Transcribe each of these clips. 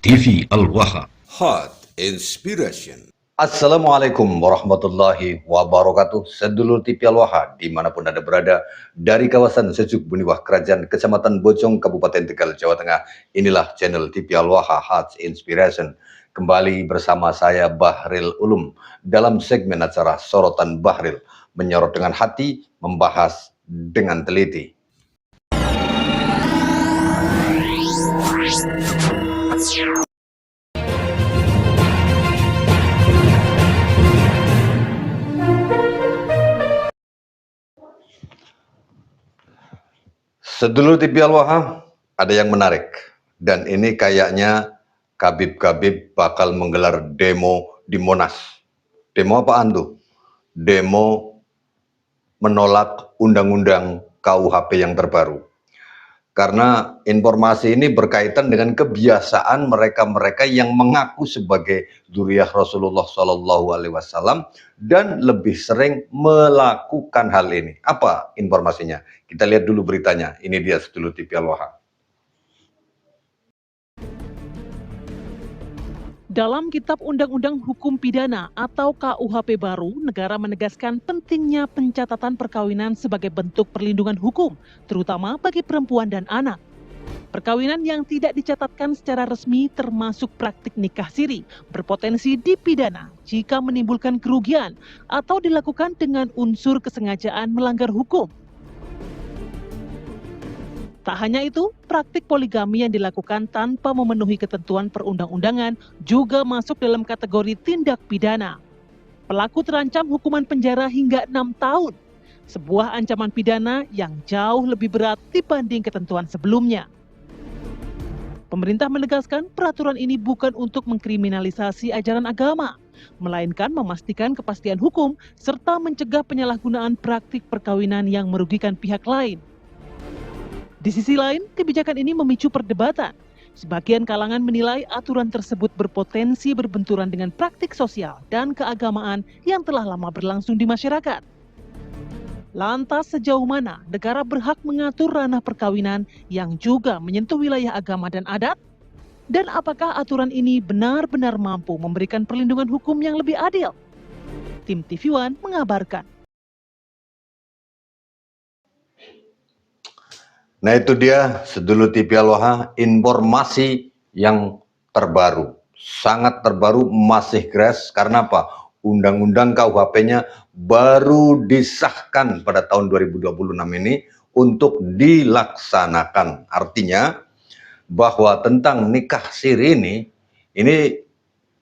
TV Al-Waha. Hot Inspiration. Assalamualaikum warahmatullahi wabarakatuh. Sedulur TV Al-Waha dimanapun Anda berada, dari kawasan Sejuk Buniwah Kerajaan Kecamatan Bojong Kabupaten Tegal Jawa Tengah, inilah channel TV Al-Waha Hot Inspiration. Kembali bersama saya Bahril Ulum dalam segmen acara Sorotan Bahril, menyorot dengan hati, membahas dengan teliti. Sedulur TV Al-Waha, ada yang menarik, dan ini kayaknya Khabib bakal menggelar demo di Monas. Demo apaan tuh? Demo menolak undang-undang KUHP yang terbaru. Karena informasi ini berkaitan dengan kebiasaan mereka-mereka yang mengaku sebagai dzurriyyah Rasulullah SAW dan lebih sering melakukan hal ini. Apa informasinya? Kita lihat dulu beritanya. Ini dia sedulur TV Al-Waha. Dalam Kitab Undang-Undang Hukum Pidana atau KUHP baru, negara menegaskan pentingnya pencatatan perkawinan sebagai bentuk perlindungan hukum, terutama bagi perempuan dan anak. Perkawinan yang tidak dicatatkan secara resmi termasuk praktik nikah siri, berpotensi dipidana jika menimbulkan kerugian atau dilakukan dengan unsur kesengajaan melanggar hukum. Tak hanya itu, praktik poligami yang dilakukan tanpa memenuhi ketentuan perundang-undangan juga masuk dalam kategori tindak pidana. Pelaku terancam hukuman penjara hingga 6 tahun, sebuah ancaman pidana yang jauh lebih berat dibanding ketentuan sebelumnya. Pemerintah menegaskan peraturan ini bukan untuk mengkriminalisasi ajaran agama, melainkan memastikan kepastian hukum serta mencegah penyalahgunaan praktik perkawinan yang merugikan pihak lain. Di sisi lain, kebijakan ini memicu perdebatan. Sebagian kalangan menilai aturan tersebut berpotensi berbenturan dengan praktik sosial dan keagamaan yang telah lama berlangsung di masyarakat. Lantas sejauh mana negara berhak mengatur ranah perkawinan yang juga menyentuh wilayah agama dan adat? Dan apakah aturan ini benar-benar mampu memberikan perlindungan hukum yang lebih adil? Tim TV One mengabarkan. Nah itu dia sedulur TV Al-Waha, informasi yang terbaru, sangat terbaru, masih fresh. Karena apa? Undang-undang KUHP-nya baru disahkan pada tahun 2026 ini untuk dilaksanakan. Artinya bahwa tentang nikah siri ini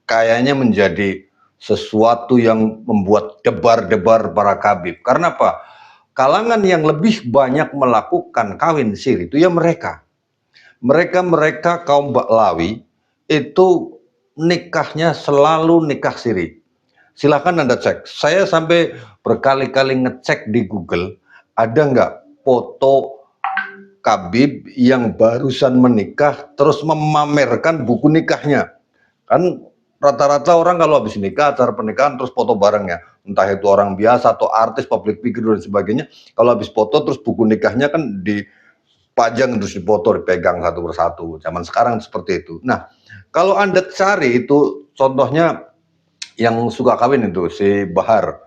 kayaknya menjadi sesuatu yang membuat debar-debar para khabib. Karena apa? Kalangan yang lebih banyak melakukan kawin siri itu ya mereka kaum Baklawi itu nikahnya selalu nikah siri. Silahkan Anda cek. Saya sampai berkali-kali ngecek di Google, ada nggak foto khabib yang barusan menikah terus memamerkan buku nikahnya. Kan rata-rata orang kalau habis nikah, acara pernikahan terus foto barengnya, entah itu orang biasa atau artis, public figure dan sebagainya. Kalau habis foto terus buku nikahnya kan dipajang terus dipoto, dipegang satu persatu. Zaman sekarang seperti itu. Nah, kalau Anda cari itu contohnya yang suka kawin itu si Bahar,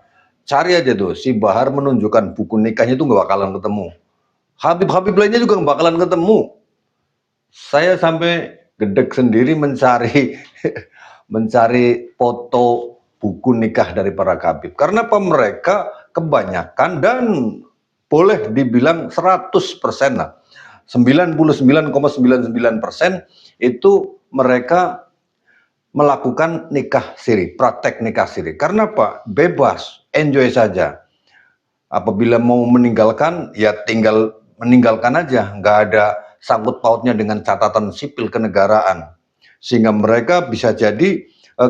cari aja tuh si Bahar menunjukkan buku nikahnya itu nggak bakalan ketemu. Habib-habib lainnya juga nggak bakalan ketemu. Saya sampai gedek sendiri mencari mencari foto buku nikah dari para khabib. Karena apa? Mereka kebanyakan dan boleh dibilang 100% lah, 99,99% itu mereka melakukan nikah siri, praktek nikah siri. Karena apa? Bebas, enjoy saja. Apabila mau meninggalkan, ya tinggal meninggalkan aja, nggak ada sangkut pautnya dengan catatan sipil kenegaraan. Sehingga mereka bisa jadi,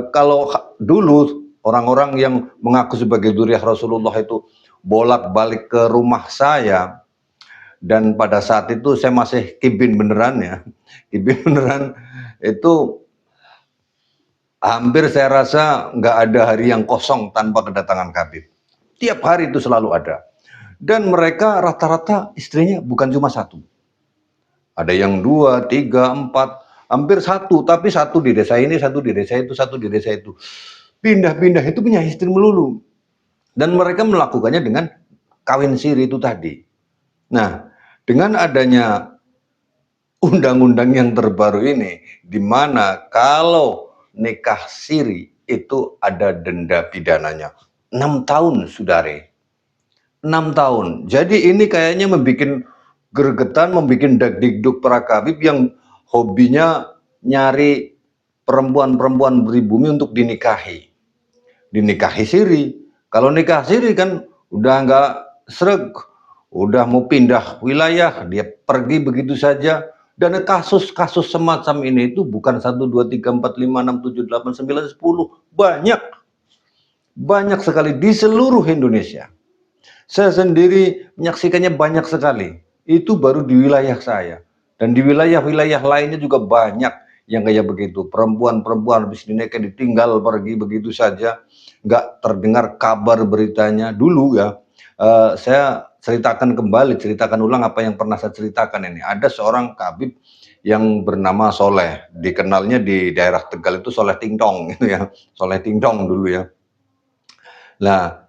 kalau dulu orang-orang yang mengaku sebagai dzurriyyah Rasulullah itu bolak-balik ke rumah saya, dan pada saat itu saya masih kibin beneran ya, kibin beneran itu hampir saya rasa nggak ada hari yang kosong tanpa kedatangan khabib. Tiap hari itu selalu ada. Dan mereka rata-rata istrinya bukan cuma satu. Ada yang 2, 3, 4, hampir satu, tapi satu di desa ini, satu di desa itu, satu di desa itu. Pindah-pindah itu punya istri melulu. Dan mereka melakukannya dengan kawin siri itu tadi. Nah, dengan adanya undang-undang yang terbaru ini, di mana kalau nikah siri itu ada denda pidananya 6 tahun, saudara. 6 tahun. Jadi ini kayaknya membuat gregetan, membuat dagdikduk para kabib yang hobinya nyari perempuan-perempuan pribumi untuk dinikahi. Dinikahi siri. Kalau nikah siri kan udah nggak sreg, udah mau pindah wilayah, dia pergi begitu saja. Dan kasus-kasus semacam ini itu bukan 1, 2, 3, 4, 5, 6, 7, 8, 9, 10. Banyak. Banyak sekali di seluruh Indonesia. Saya sendiri menyaksikannya banyak sekali. Itu baru di wilayah saya. Dan di wilayah-wilayah lainnya juga banyak yang kayak begitu. Perempuan-perempuan habis dinikah ditinggal pergi begitu saja. Nggak terdengar kabar beritanya. Dulu ya, saya ceritakan ulang apa yang pernah saya ceritakan ini. Ada seorang kabib yang bernama Soleh. Dikenalnya di daerah Tegal itu Soleh Tingtong gitu ya. Soleh Tingtong dulu ya. Nah,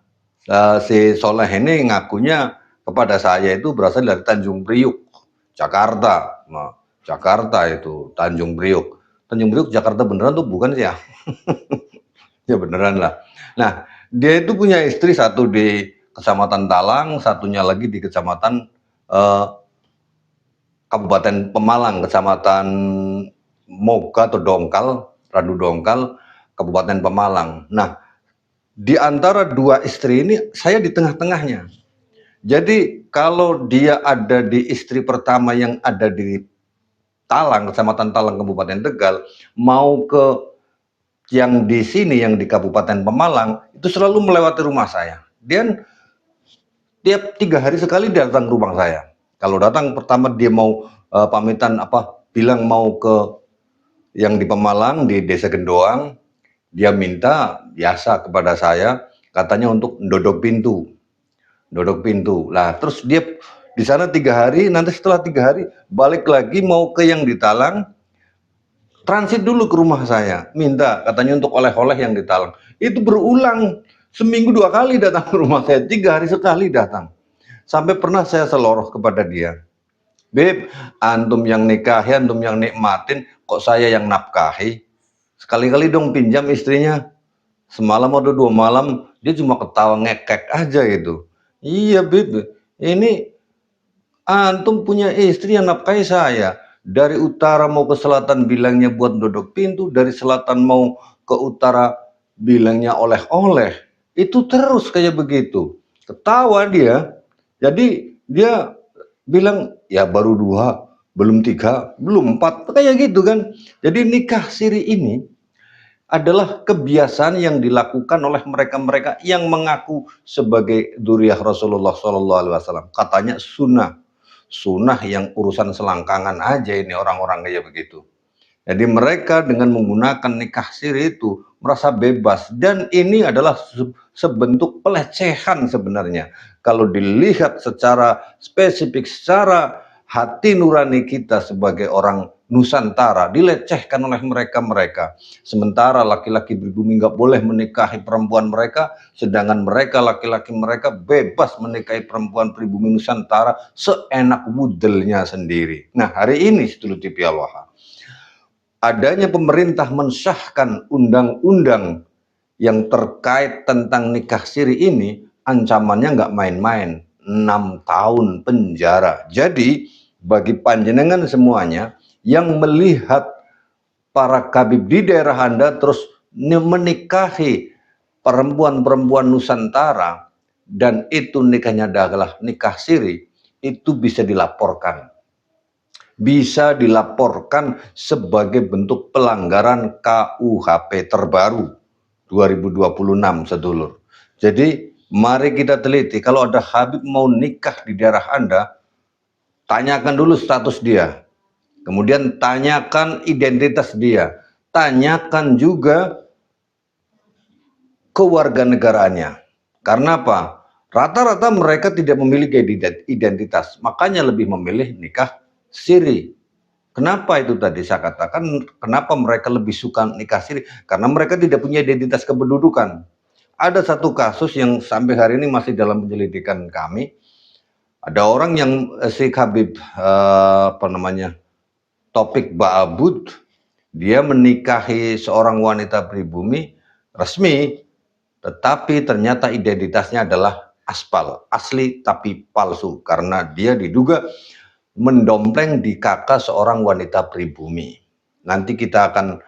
si Soleh ini ngakunya kepada saya itu berasal dari Tanjung Priuk, Jakarta. Nah, Jakarta itu Tanjung Priuk. Tanjung Priuk Jakarta beneran tuh bukan sih ya? Ya beneran lah. Nah, dia itu punya istri satu di Kecamatan Talang, satunya lagi di Kecamatan Kabupaten Pemalang, Kecamatan Moga atau Dongkal, Randu Dongkal, Kabupaten Pemalang. Nah, di antara dua istri ini saya di tengah-tengahnya. Jadi kalau dia ada di istri pertama yang ada di Talang, Kecamatan Talang, Kabupaten Tegal, mau ke yang di sini, yang di Kabupaten Pemalang, itu selalu melewati rumah saya. Dan tiap 3 hari sekali datang ke rumah saya. Kalau datang pertama dia mau pamitan bilang mau ke yang di Pemalang, di Desa Gendoang, dia minta biasa kepada saya, katanya untuk dodok pintu. Lah terus dia di sana 3 hari, nanti setelah 3 hari balik lagi mau ke yang di Talang, transit dulu ke rumah saya, minta katanya untuk oleh-oleh yang di Talang. Itu berulang, seminggu 2 kali datang ke rumah saya, 3 hari sekali datang. Sampai pernah saya seloroh kepada dia, "Beb, antum yang nikahi, antum yang nikmatin, kok saya yang nafkahi? Sekali-kali dong pinjam istrinya." Semalam atau 2 malam dia cuma ketawa ngekek aja gitu. "Iya Beb, ini antum punya istri yang nafkahi saya. Dari utara mau ke selatan bilangnya buat dodok pintu, dari selatan mau ke utara bilangnya oleh-oleh. Itu terus kayak begitu." Ketawa dia. Jadi dia bilang, "Ya baru 2, belum 3, belum 4," kayak gitu kan. Jadi nikah siri ini adalah kebiasaan yang dilakukan oleh mereka-mereka yang mengaku sebagai dzurriyyah Rasulullah SAW. Katanya sunnah yang urusan selangkangan aja ini orang-orang kayak begitu. Jadi mereka dengan menggunakan nikah siri itu merasa bebas, dan ini adalah sebentuk pelecehan sebenarnya. Kalau dilihat secara spesifik, secara hati nurani kita sebagai orang Nusantara dilecehkan oleh mereka-mereka. Sementara laki-laki pribumi nggak boleh menikahi perempuan mereka, sedangkan mereka laki-laki mereka bebas menikahi perempuan pribumi Nusantara seenak wudelnya sendiri. Nah, hari ini sedulur TV Al-Waha, adanya pemerintah mensahkan undang-undang yang terkait tentang nikah siri ini, ancamannya nggak main-main, 6 tahun penjara. Jadi bagi panjenengan semuanya yang melihat para kabib di daerah Anda terus menikahi perempuan-perempuan Nusantara dan itu nikahnya adalah nikah siri, itu bisa dilaporkan. Bisa dilaporkan sebagai bentuk pelanggaran KUHP terbaru 2026, sedulur. Jadi mari kita teliti, kalau ada habib mau nikah di daerah Anda, tanyakan dulu status dia, kemudian tanyakan identitas dia, tanyakan juga kewarganegaraannya. Karena apa? Rata-rata mereka tidak memiliki identitas, makanya lebih memilih nikah siri. Kenapa itu tadi saya katakan, kenapa mereka lebih suka nikah siri? Karena mereka tidak punya identitas kependudukan. Ada satu kasus yang sampai hari ini masih dalam penyelidikan kami. Ada orang yang si Habib Topik Ba'abud, dia menikahi seorang wanita pribumi resmi, tetapi ternyata identitasnya adalah aspal, asli tapi palsu, karena dia diduga mendompleng di kakak seorang wanita pribumi. Nanti kita akan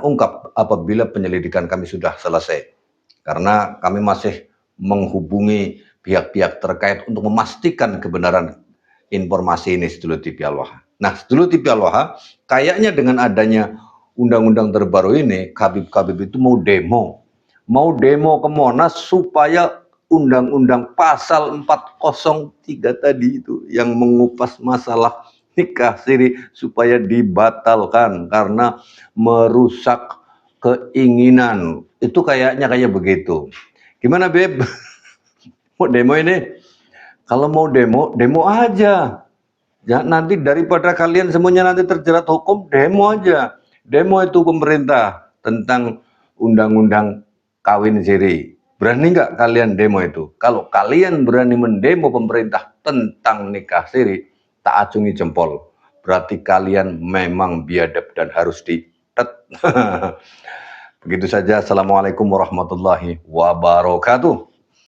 ungkap apabila penyelidikan kami sudah selesai, karena kami masih menghubungi pihak-pihak terkait untuk memastikan kebenaran informasi ini, sedulur TV Al-Waha. Nah, sedulur TV Al-Waha, kayaknya dengan adanya undang-undang terbaru ini, Habib itu mau demo ke Monas supaya undang-undang pasal 403 tadi itu yang mengupas masalah nikah siri supaya dibatalkan karena merusak keinginan. Itu kayaknya kayak begitu. Gimana, Beb? Mau demo ini? Kalau mau demo aja. Ya, nanti daripada kalian semuanya nanti terjerat hukum, demo aja. Demo itu pemerintah tentang undang-undang kawin siri. Berani nggak kalian demo itu? Kalau kalian berani mendemo pemerintah tentang nikah siri, tak acungi jempol. Berarti kalian memang biadab dan harus ditet. Begitu saja. Assalamualaikum warahmatullahi wabarakatuh.